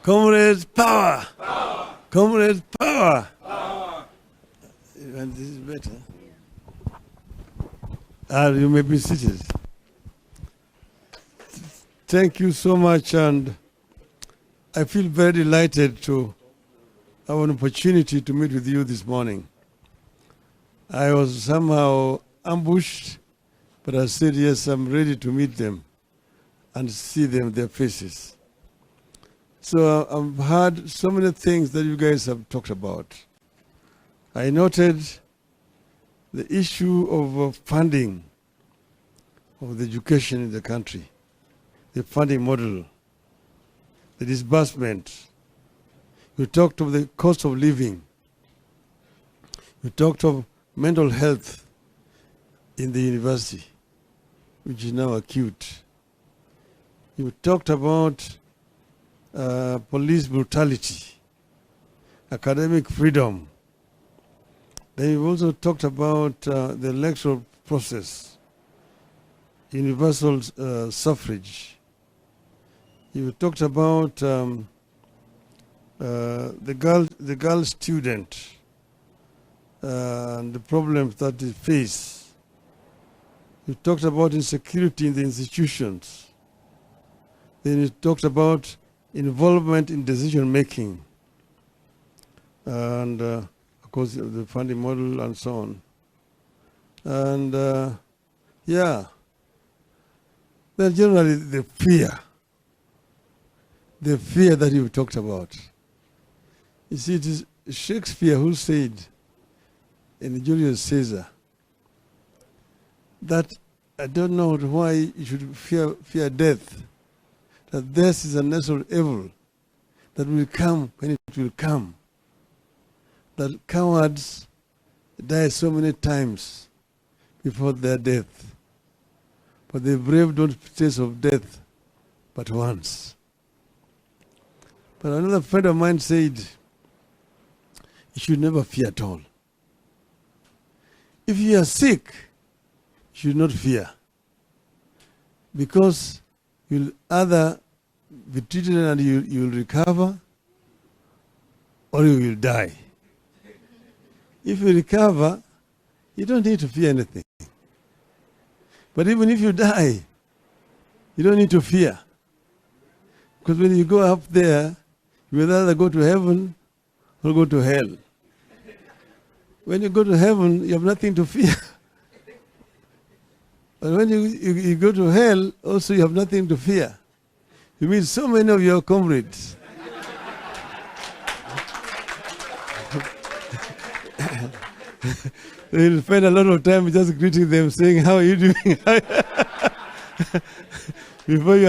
Comrades, power! Power! Comrades, power! Power! And this is better. You may be seated. Thank you so much, and I feel very delighted to have an opportunity to meet with you this morning. I was somehow ambushed, but I said, yes, I'm ready to meet them and see their faces. So I've heard so many things that you guys have talked about. I noted the issue of funding of the education in the country, the funding model, the disbursement. You talked of the cost of living. You talked of mental health in the university, which is now acute. You talked about police brutality, academic freedom. Then you also talked about the electoral process, universal suffrage. You talked about the girl student and the problems that they face. You talked about insecurity in the institutions. Then you talked about involvement in decision making, and of course the funding model and so on. And then generally the fear that you talked about. You see, it is Shakespeare who said in Julius Caesar that I don't know why you should fear death, that death is a natural evil that will come when it will come, that cowards die so many times before their death, but the brave don't taste of death but once. But another friend of mine said, you should never fear at all. If you are sick, you should not fear, because you'll either be treated and you'll recover, or you will die. If you recover, you don't need to fear anything. But even if you die, you don't need to fear. Because when you go up there, you will either go to heaven or go to hell. When you go to heaven, you have nothing to fear. But when you go to hell, also you have nothing to fear. You meet so many of your comrades. You'll spend a lot of time just greeting them, saying, how are you doing? Before you